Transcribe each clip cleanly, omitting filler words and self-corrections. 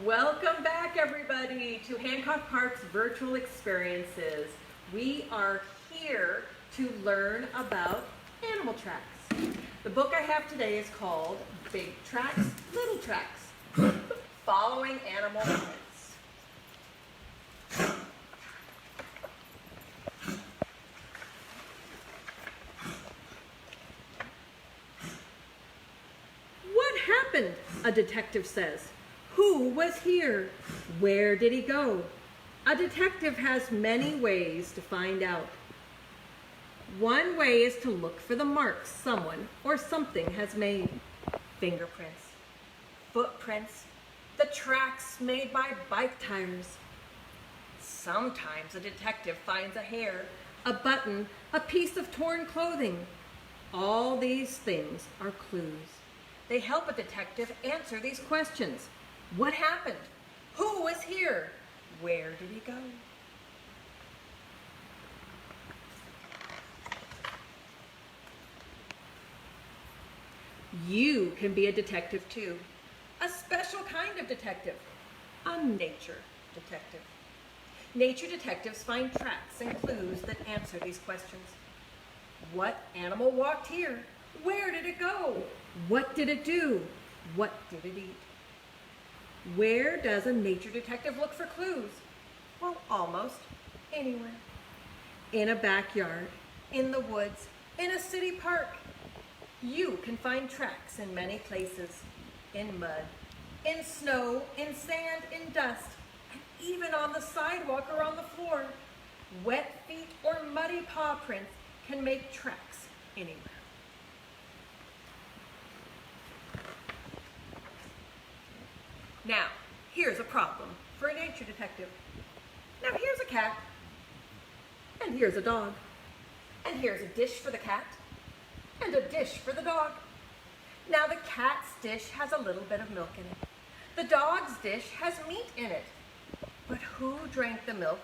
Welcome back, everybody, to Hancock Park's virtual experiences. We are here to learn about animal tracks. The book I have today is called Big Tracks, Little Tracks, Following Animal Prints. What happened? A detective says. Who was here? Where did he go? A detective has many ways to find out. One way is to look for the marks someone or something has made. Fingerprints, footprints, the tracks made by bike tires. Sometimes a detective finds a hair, a button, a piece of torn clothing. All these things are clues. They help a detective answer these questions. What happened? Who was here? Where did he go? You can be a detective too. A special kind of detective. A nature detective. Nature detectives find tracks and clues that answer these questions. What animal walked here? Where did it go? What did it do? What did it eat? Where does a nature detective look for clues? Well, almost anywhere. In a backyard, in the woods, in a city park. You can find tracks in many places. In mud, in snow, in sand, in dust, and even on the sidewalk or on the floor. Wet feet or muddy paw prints can make tracks anywhere. Now, here's a problem for a nature detective. Now, here's a cat, and here's a dog, and here's a dish for the cat, and a dish for the dog. Now, the cat's dish has a little bit of milk in it. The dog's dish has meat in it. But who drank the milk,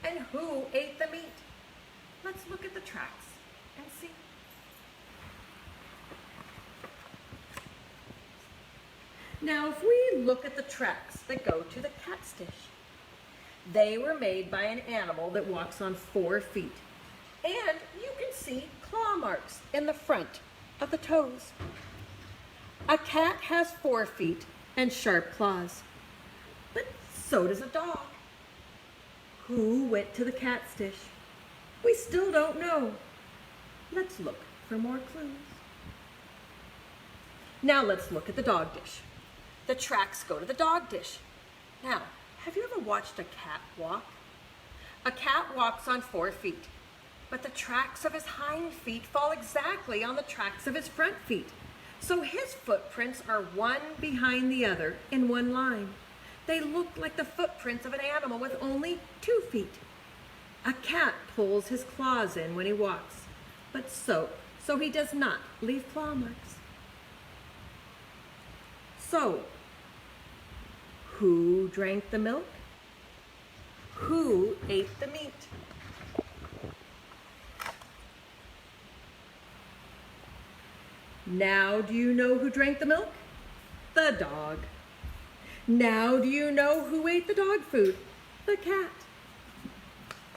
and who ate the meat? Let's look at the tracks and see. Now, if we look at the tracks that go to the cat's dish, they were made by an animal that walks on 4 feet. And you can see claw marks in the front of the toes. A cat has 4 feet and sharp claws, but so does a dog. Who went to the cat's dish? We still don't know. Let's look for more clues. Now let's look at the dog dish. The tracks go to the dog dish. Now, have you ever watched a cat walk? A cat walks on 4 feet, but the tracks of his hind feet fall exactly on the tracks of his front feet. So his footprints are one behind the other in one line. They look like the footprints of an animal with only 2 feet. A cat pulls his claws in when he walks, but so he does not leave claw marks. So, who drank the milk? Who ate the meat? Now do you know who drank the milk? The dog. Now do you know who ate the dog food? The cat.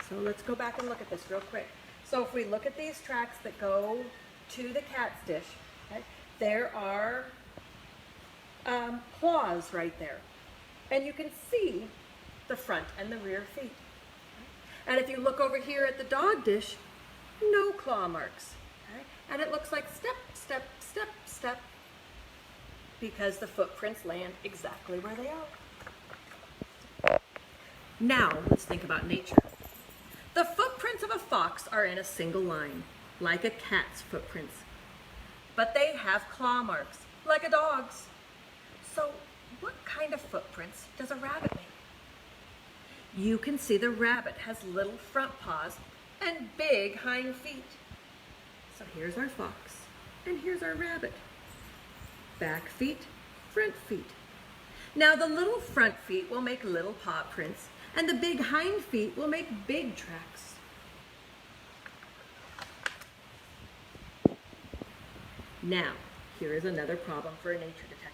So let's go back and look at this real quick. So if we look at these tracks that go to the cat's dish, okay, there are claws right there. And you can see the front and the rear feet. And if you look over here at the dog dish, no claw marks. Okay? And it looks like step, step, step, step, because the footprints land exactly where they are. Now let's think about nature. The footprints of a fox are in a single line, like a cat's footprints. But they have claw marks, like a dog's. So what kind of footprints does a rabbit make? You can see the rabbit has little front paws and big hind feet. So here's our fox, and here's our rabbit. Back feet, front feet. Now the little front feet will make little paw prints, and the big hind feet will make big tracks. Now, here is another problem for a nature detective.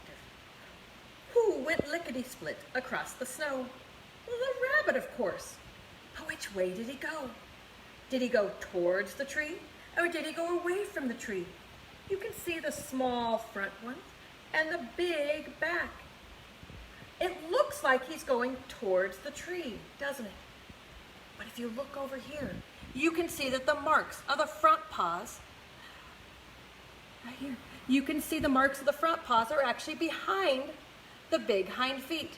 Who went lickety-split across the snow. Well, the rabbit, of course. But which way did he go? Did he go towards the tree, or did he go away from the tree? You can see the small front one and the big back. It looks like he's going towards the tree, doesn't it? But if you look over here, you can see that the marks of the front paws, right here, you can see the marks of the front paws are actually behind the big hind feet.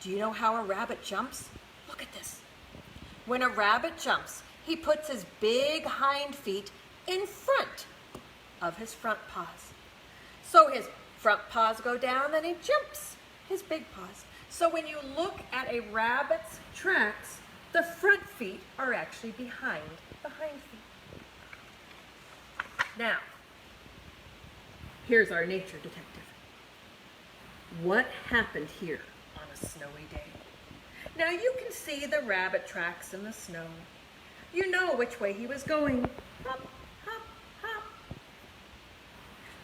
Do you know how a rabbit jumps? Look at this. When a rabbit jumps, he puts his big hind feet in front of his front paws. So his front paws go down, then he jumps his big paws. So when you look at a rabbit's tracks, the front feet are actually behind the hind feet. Now, here's our nature detective. What happened here on a snowy day? Now you can see the rabbit tracks in the snow. You know which way he was going. Hop, hop, hop.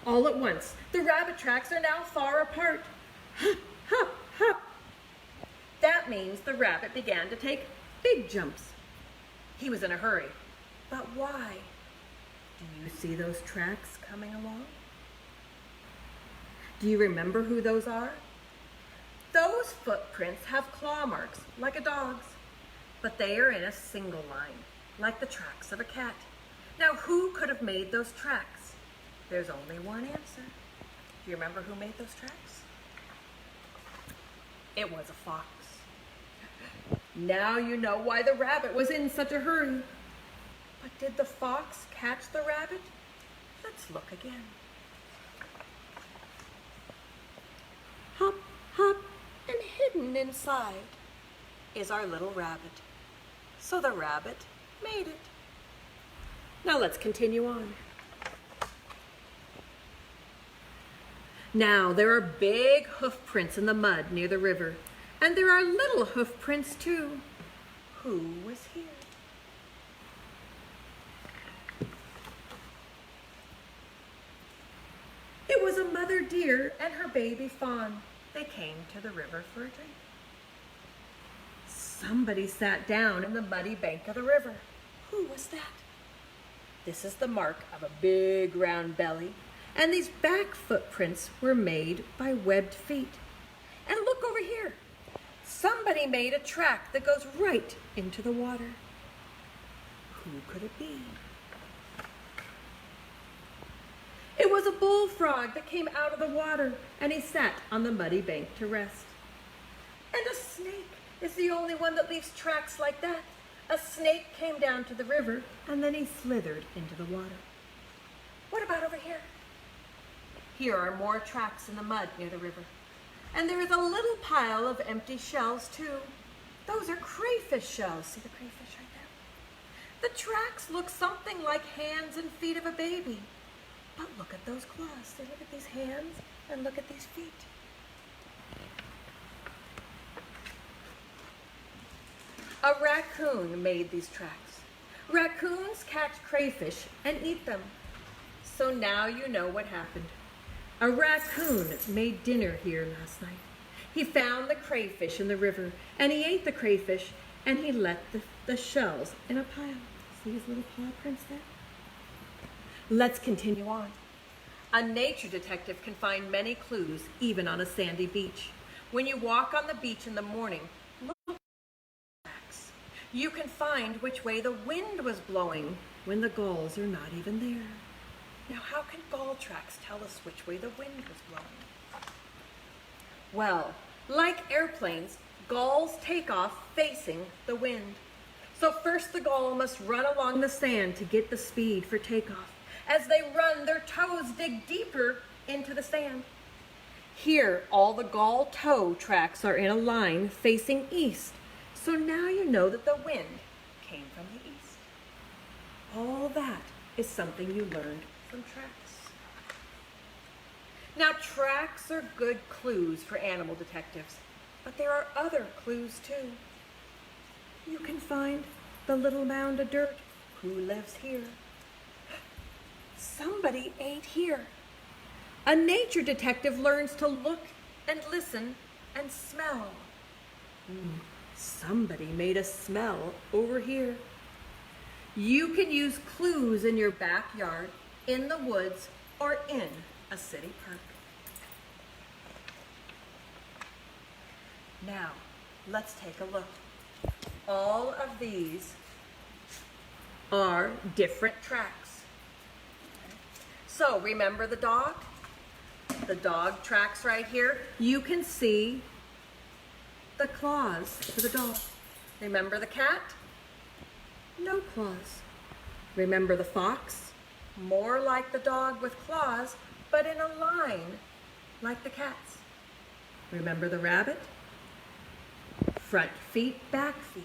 All at once, the rabbit tracks are now far apart. Hop, hop, hop. That means the rabbit began to take big jumps. He was in a hurry. But why? Do you see those tracks coming along? Do you remember who those are? Those footprints have claw marks, like a dog's, but they are in a single line, like the tracks of a cat. Now, who could have made those tracks? There's only one answer. Do you remember who made those tracks? It was a fox. Now you know why the rabbit was in such a hurry. But did the fox catch the rabbit? Let's look again. Hop, hop, and hidden inside is our little rabbit. So the rabbit made it. Now let's continue on. Now there are big hoof prints in the mud near the river, and there are little hoof prints too. Who was here? It was a mother deer and her baby fawn. They came to the river for a drink. Somebody sat down in the muddy bank of the river. Who was that? This is the mark of a big round belly, and these back footprints were made by webbed feet. And look over here. Somebody made a track that goes right into the water. Who could it be? It was a bullfrog that came out of the water, and he sat on the muddy bank to rest. And a snake is the only one that leaves tracks like that. A snake came down to the river, and then he slithered into the water. What about over here? Here are more tracks in the mud near the river. And there is a little pile of empty shells, too. Those are crayfish shells. See the crayfish right there? The tracks look something like hands and feet of a baby. But look at those claws. See, look at these hands and look at these feet. A raccoon made these tracks. Raccoons catch crayfish and eat them. So now you know what happened. A raccoon made dinner here last night. He found the crayfish in the river, and he ate the crayfish, and he left the shells in a pile. See his little paw prints there? Let's continue on. A nature detective can find many clues, even on a sandy beach. When you walk on the beach in the morning, look at the tracks. You can find which way the wind was blowing when the gulls are not even there. Now, how can gull tracks tell us which way the wind was blowing? Well, like airplanes, gulls take off facing the wind. So first the gull must run along the sand to get the speed for takeoff. As they run, their toes dig deeper into the sand. Here, all the gull toe tracks are in a line facing east. So now you know that the wind came from the east. All that is something you learned from tracks. Now, tracks are good clues for animal detectives, but there are other clues too. You can find the little mound of dirt. Who lives here? Somebody ain't here. A nature detective learns to look and listen and smell. Somebody made a smell over here. You can use clues in your backyard, in the woods, or in a city park. Now, let's take a look. All of these are different tracks. So remember the dog? The dog tracks right here. You can see the claws for the dog. Remember the cat? No claws. Remember the fox? More like the dog with claws, but in a line like the cat's. Remember the rabbit? Front feet, back feet.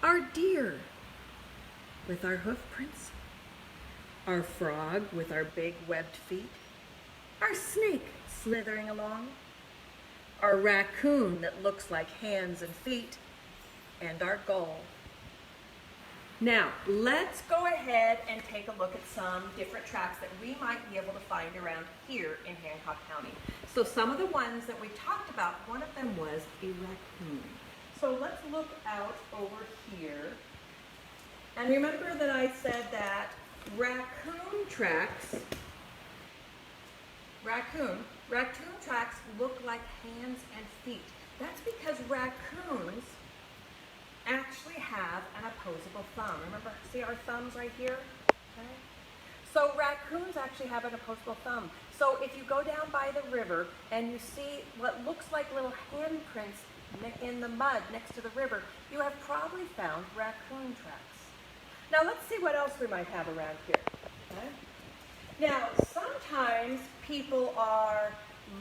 Our deer with our hoof prints. Our frog with our big webbed feet. Our snake slithering along. Our raccoon that looks like hands and feet. And our gull. Now, let's go ahead and take a look at some different tracks that we might be able to find around here in Hancock County. So some of the ones that we talked about, one of them was a raccoon. So let's look out over here. And remember that I said that raccoon tracks look like hands and feet. That's because raccoons actually have an opposable thumb. Remember, see our thumbs right here? Okay. So raccoons actually have an opposable thumb. So if you go down by the river and you see what looks like little handprints in the mud next to the river, you have probably found raccoon tracks. Now let's see what else we might have around here. Okay. Now sometimes people are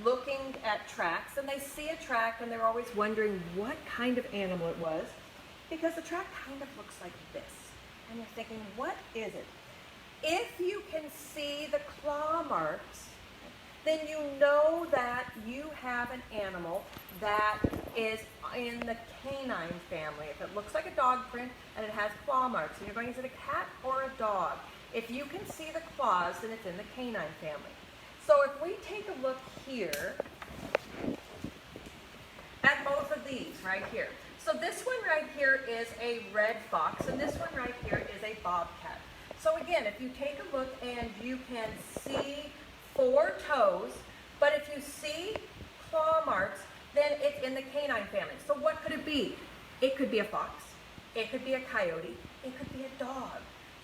looking at tracks and they see a track and they're always wondering what kind of animal it was, because the track kind of looks like this. And you're thinking, what is it? If you can see the claw marks, then you know that you have an animal that is in the canine family. If it looks like a dog print and it has claw marks, and you're going, is it a cat or a dog? If you can see the claws, then it's in the canine family. So if we take a look here at both of these right here. So this one right here is a red fox, and this one right here is a bobcat. So again, if you take a look and you can see 4 toes, but if you see claw marks, then it's in the canine family. So what could it be? It could be a fox, it could be a coyote, it could be a dog.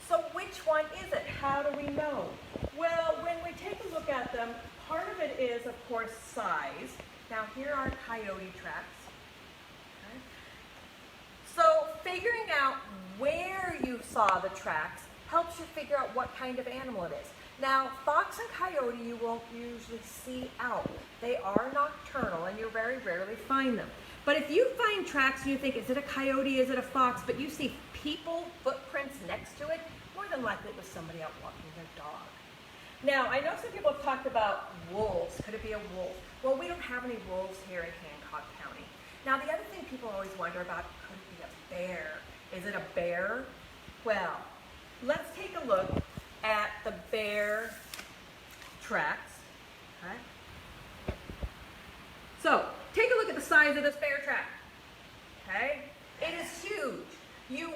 So which one is it? How do we know? Well, when we take a look at them, part of it is, of course, size. Now here are Coyote Traps. Okay. So figuring out where you saw the tracks helps you figure out what kind of animal it is. Now, fox and coyote you won't usually see out. They are nocturnal and you very rarely find them. But if you find tracks and you think, is it a coyote, is it a fox, but you see people footprints next to it, more than likely it was somebody out walking their dog. Now, I know some people have talked about wolves. Could it be a wolf? Well, we don't have any wolves here in Hancock County. Now, the other thing people always wonder about, could it be a bear? Is it a bear? Well, let's take a look at the bear tracks. Okay. So, take a look at the size of this bear track. Okay? It is huge. You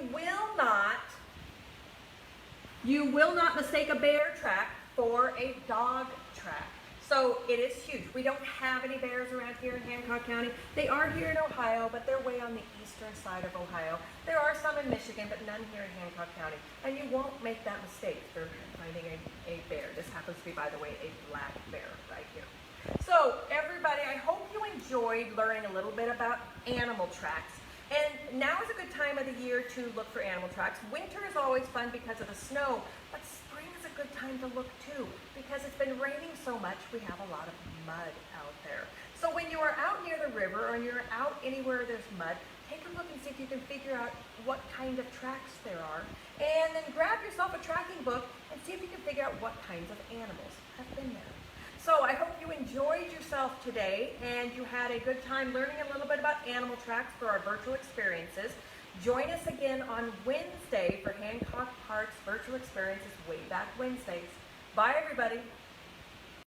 will not mistake a bear track for a dog track. So it is huge. We don't have any bears around here in Hancock County. They are here in Ohio, but they're way on the eastern side of Ohio. There are some in Michigan, but none here in Hancock County. And you won't make that mistake for finding a bear. This happens to be, by the way, a black bear right here. So everybody, I hope you enjoyed learning a little bit about animal tracks. And now is a good time of the year to look for animal tracks. Winter is always fun because of the snow, but spring is a good time to look too, because it's been raining so much, we have a lot of mud out there. So when you are out near the river or you're out anywhere there's mud, take a look and see if you can figure out what kind of tracks there are. And then grab yourself a tracking book and see if you can figure out what kinds of animals have been there. So I hope you enjoyed yourself today and you had a good time learning a little bit about animal tracks for our virtual experiences. Join us again on Wednesday for Hancock Park's virtual experiences, Way Back Wednesdays. Bye, everybody.